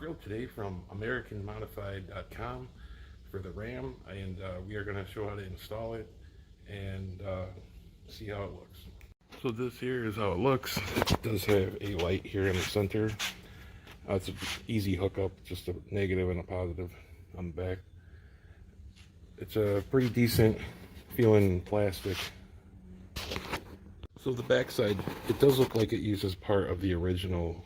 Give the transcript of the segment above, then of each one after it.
grill today from AmericanModified.com for the Ram, and we are going to show how to install it and see how it looks. So this here is how it looks. It does have a light here in the center. It's an easy hookup, just a negative and a positive on the back. It's a pretty decent feeling plastic. So the backside, it does look like it uses part of the original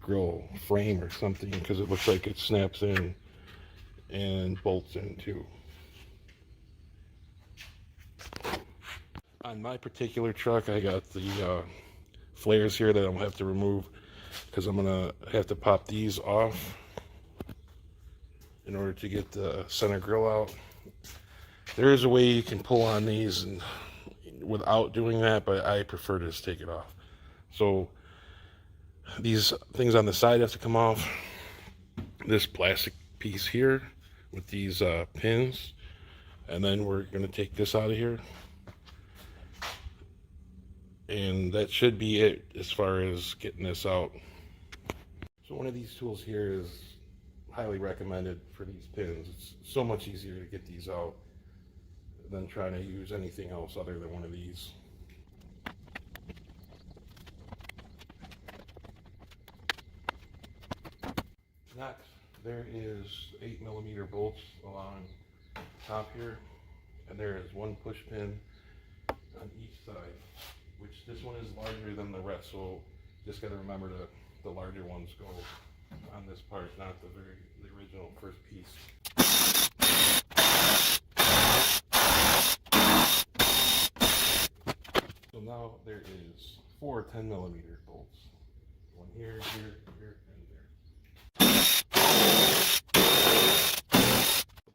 grill frame or something, because it looks like it snaps in and bolts in too. On my particular truck, I got the flares here that I'm gonna have to remove, because I'm gonna have to pop these off in order to get the center grill out. There is a way you can pull on these and without doing that, but I prefer to just take it off. So these things on the side have to come off. This plastic piece here with these pins, and then we're going to take this out of here, and that should be it as far as getting this out. So one of these tools here is highly recommended for these pins. It's so much easier to get these out than trying to use anything else other than one of these. Next, there is 8mm bolts along top here, and there is one push pin on each side, which this one is larger than the rest, so just got to remember the larger ones go on this part, not the original first piece. So now there is 4 10mm bolts. One here, here, here, and there.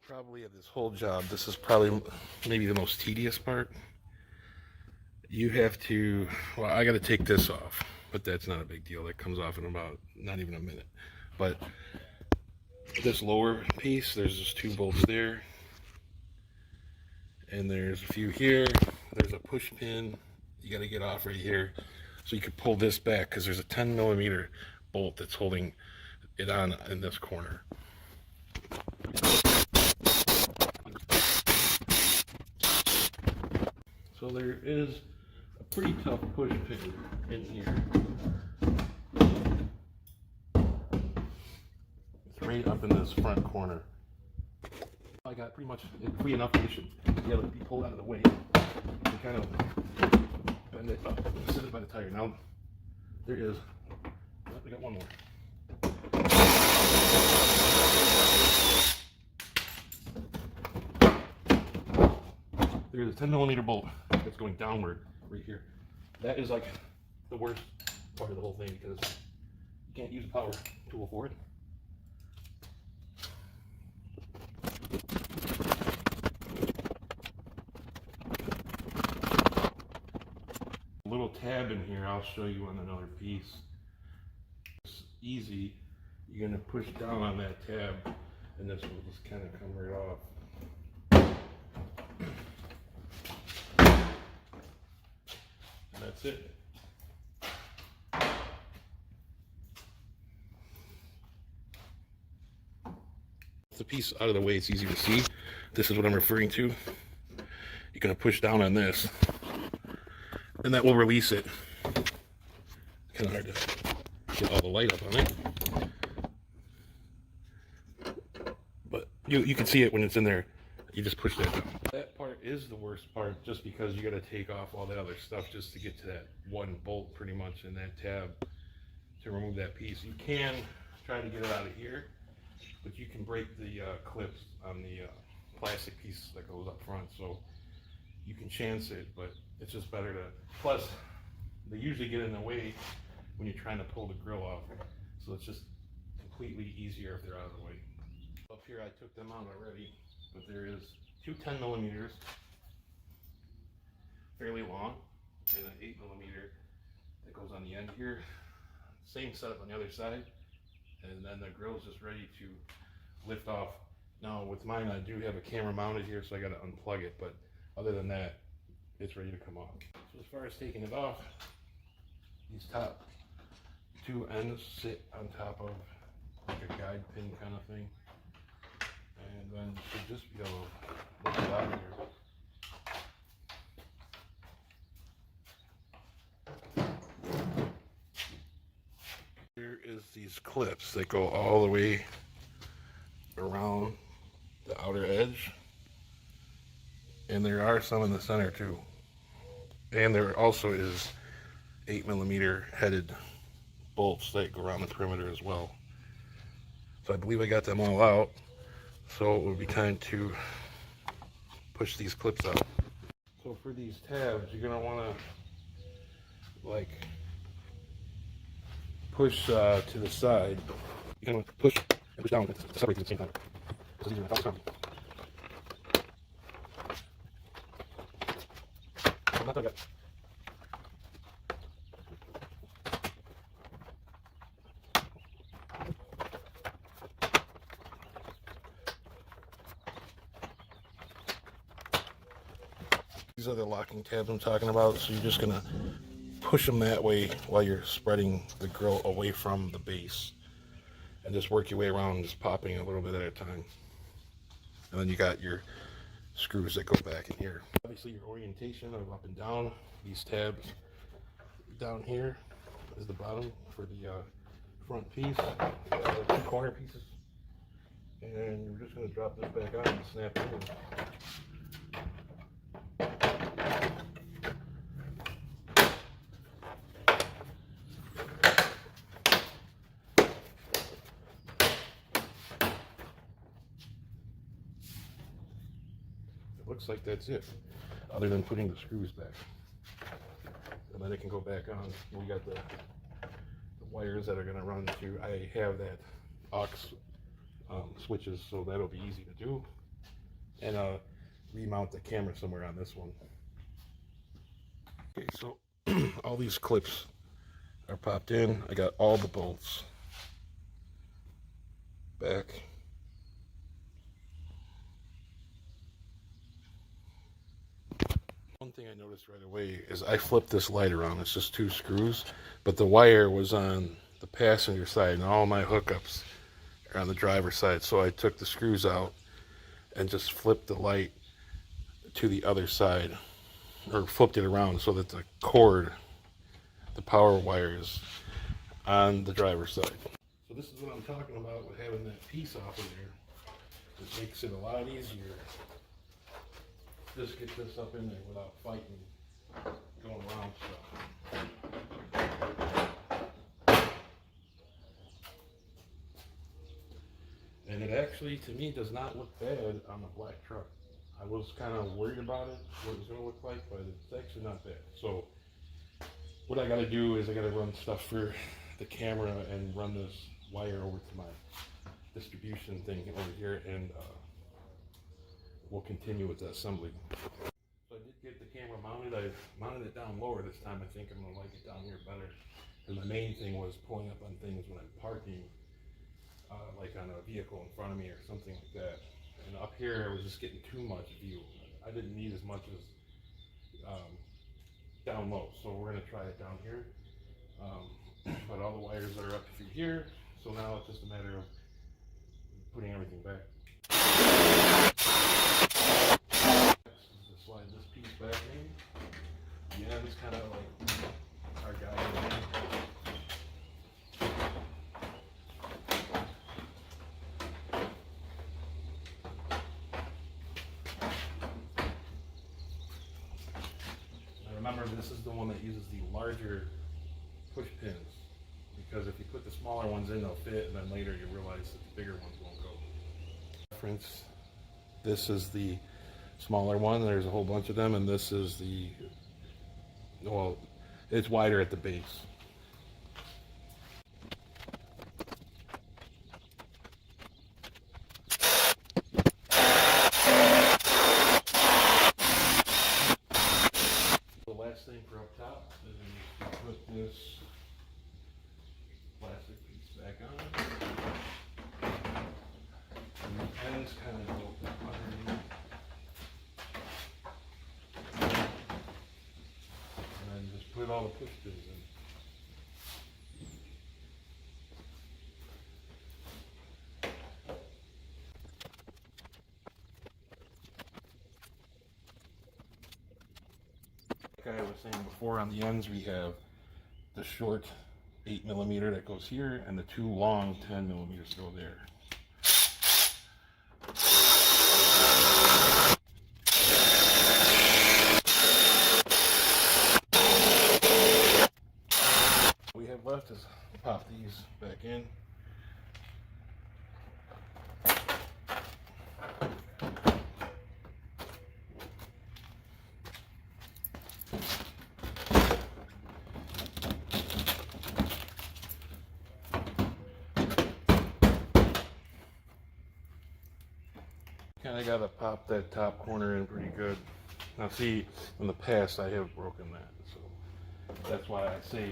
Probably of this whole job, this is probably maybe the most tedious part. You have to, well, I got to take this off, but that's not a big deal. That comes off in about not even a minute. But this lower piece, there's just 2 bolts there, and there's a few here. There's a push pin you got to get off right here, so you can pull this back, because there's a 10mm bolt that's holding it on in this corner. So there is a pretty tough push pin in here. It's right up in this front corner. I got pretty much free enough that it should be able to be pulled out of the way. And kind of bend it up and set it by the tire. Now there is, I got one more. There's a 10mm bolt that's going downward right here. That is like the worst part of the whole thing, because you can't use a power tool for it. A little tab in here, I'll show you on another piece. It's easy. You're going to push down on that tab, and this will just kind of come right off. That's it. The piece out of the way, it's easy to see. This is what I'm referring to. You're going to push down on this, and that will release it. Kind of hard to get all the light up on it, but you can see it when it's in there. You just push that down. That part is the worst part, just because you got to take off all that other stuff just to get to that one bolt pretty much in that tab to remove that piece. You can try to get it out of here, but you can break the clips on the plastic piece that goes up front, so you can chance it, but it's just better to, plus they usually get in the way when you're trying to pull the grill off, so it's just completely easier if they're out of the way. Up here I took them out already, but there is 2 10mm, fairly long, and an 8mm that goes on the end here. Same setup on the other side, and then the grill's just ready to lift off. Now with mine, I do have a camera mounted here, so I got to unplug it, but other than that, it's ready to come off. So as far as taking it off, these top 2 ends sit on top of like a guide pin kind of thing. And then you should just be able to lift it out of here. Here is these clips that go all the way around the outer edge. And there are some in the center too. And there also is 8mm headed bolts that go around the perimeter as well. So I believe I got them all out. So it would be time to push these clips out. So for these tabs, you're gonna wanna like push to the side. You're gonna push and push down to separate at the same time. This is easier than I'm not done yet. These are the locking tabs I'm talking about, so you're just gonna push them that way while you're spreading the grill away from the base. And just work your way around, just popping a little bit at a time. And then you got your screws that go back in here. Obviously your orientation of up and down, these tabs down here is the bottom for the front piece, two corner pieces. And you're just gonna drop this back on and snap it in. Looks like that's it, other than putting the screws back. And then it can go back on. We got the wires that are going to run to, I have that aux switches, so that'll be easy to do. And remount the camera somewhere on this one. Okay, so all these clips are popped in. I got all the bolts back. One thing I noticed right away is I flipped this light around. It's just two screws, but the wire was on the passenger side and all my hookups are on the driver's side. So I took the screws out and just flipped the light to the other side, or flipped it around so that the cord, the power wire, is on the driver's side. So this is what I'm talking about with having that piece off of there. It makes it a lot easier. Just get this up in there without fighting, going around stuff. And it actually, to me, does not look bad on the black truck. I was kind of worried about it, what it was going to look like, but it's actually not bad. So what I got to do is I got to run stuff for the camera and run this wire over to my distribution thing over here, and we'll continue with the assembly. So I did get the camera mounted. I mounted it down lower this time. I think I'm gonna like it down here better. And my main thing was pulling up on things when I'm parking, like on a vehicle in front of me or something like that. And up here, I was just getting too much view. I didn't need as much as down low. So we're gonna try it down here. But all the wires are up through here. So now it's just a matter of putting everything back. Slide this piece back in. The end is kind of like our guide. Now remember, this is the one that uses the larger push pins, because if you put the smaller ones in, they'll fit, and then later you realize that the bigger ones won't go. Reference. This is the smaller one. There's a whole bunch of them, and this is the, well, it's wider at the base. The last thing for up top is to put this plastic piece back on. And the ends kind of go underneath. Put all the push pins in. Like I was saying before, on the ends we have the short 8mm that goes here, and the two long 10mm go there. What we have left is pop these back in. Kind of got to pop that top corner in pretty good. Now see, in the past I have broken that, so that's why I say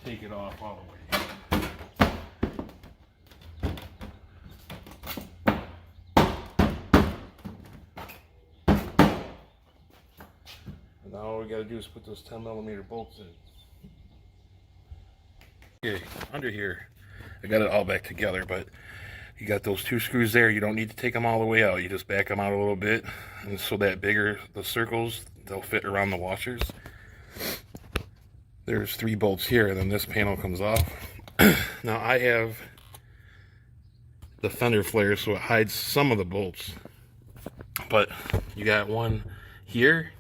take it off all the way. And now all we got to do is put those 10mm bolts in. Okay, under here, I got it all back together, but you got those two screws there. You don't need to take them all the way out. You just back them out a little bit, and so that bigger the circles, they'll fit around the washers. There's 3 bolts here, and then this panel comes off. Now I have the fender flare, so it hides some of the bolts, but you got one here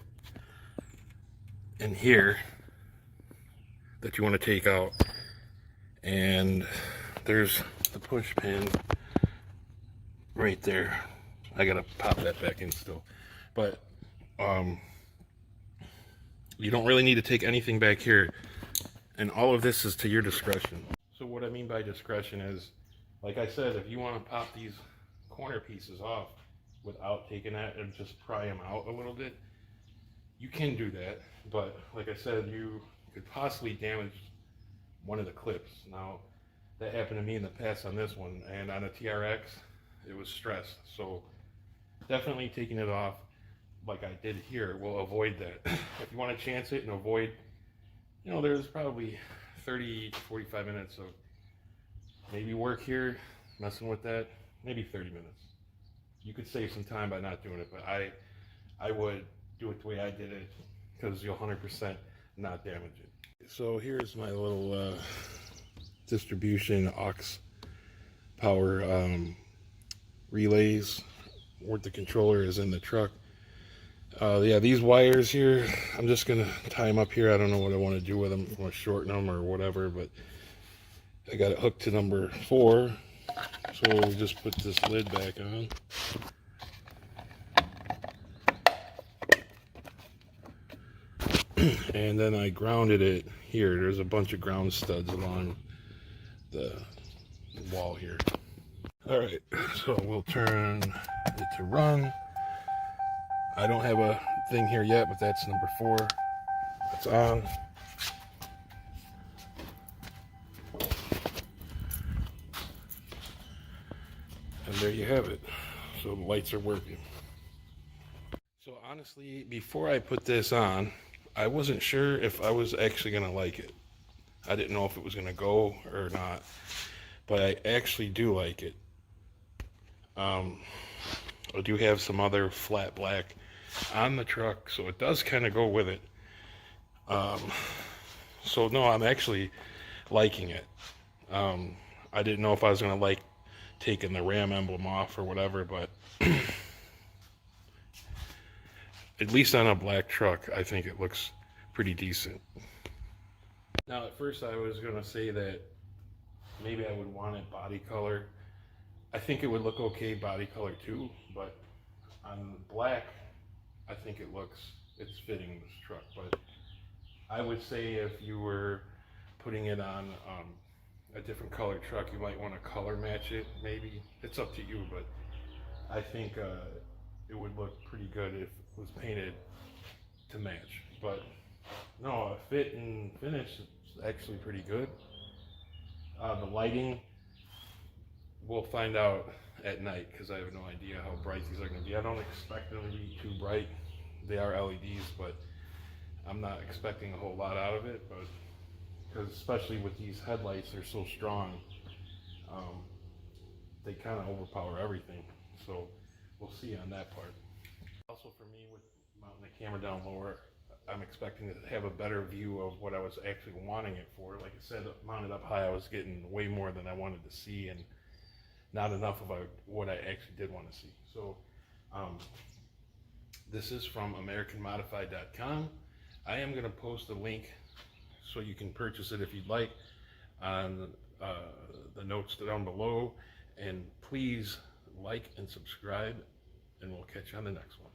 and here that you want to take out, and there's the push pin right there. I gotta pop that back in still, but you don't really need to take anything back here, and all of this is to your discretion. So what I mean by discretion is, like I said, if you want to pop these corner pieces off without taking that and just pry them out a little bit, you can do that, but like I said, you could possibly damage one of the clips. Now that happened to me in the past on this one, and on a TRX it was stressed, so definitely taking it off like I did here will avoid that. If you want to chance it and avoid, you know, there's probably 30 to 45 minutes of maybe work here messing with that, maybe 30 minutes. You could save some time by not doing it, but I would do it the way I did it, because you'll 100% not damage it. So here's my little distribution aux power relays where the controller is in the truck. Yeah, these wires here, I'm just gonna tie them up here. I don't know what I want to do with them. I want to shorten them or whatever, but I got it hooked to number 4, so we'll just put this lid back on. And then I grounded it here. There's a bunch of ground studs along the wall here. All right, so we'll turn it to run. I don't have a thing here yet, but that's number 4. It's on. And there you have it. So the lights are working. So honestly, before I put this on, I wasn't sure if I was actually gonna like it. I didn't know if it was gonna go or not, but I actually do like it. I do have some other flat black on the truck, so it does kind of go with it. So no, I'm actually liking it. I didn't know if I was gonna like taking the Ram emblem off or whatever, but at least on a black truck, I think it looks pretty decent. Now, at first I was gonna say that maybe I would want it body color. I think it would look okay body color too, but on black, I think it's fitting this truck. But I would say if you were putting it on a different color truck, you might want to color match it, maybe. It's up to you, but I think it would look pretty good if it was painted to match. But no, fit and finish is actually pretty good. The lighting, we'll find out at night, because I have no idea how bright these are going to be. I don't expect them to be too bright. They are LEDs, but I'm not expecting a whole lot out of it. But because especially with these headlights, they're so strong, they kind of overpower everything. So we'll see on that part. Also for me, with mounting the camera down lower, I'm expecting to have a better view of what I was actually wanting it for. Like I said, mounted up high, I was getting way more than I wanted to see, and not enough of what I actually did want to see. So this is from AmericanModified.com. I am going to post a link so you can purchase it if you'd like on the notes down below. And please like and subscribe, and we'll catch you on the next one.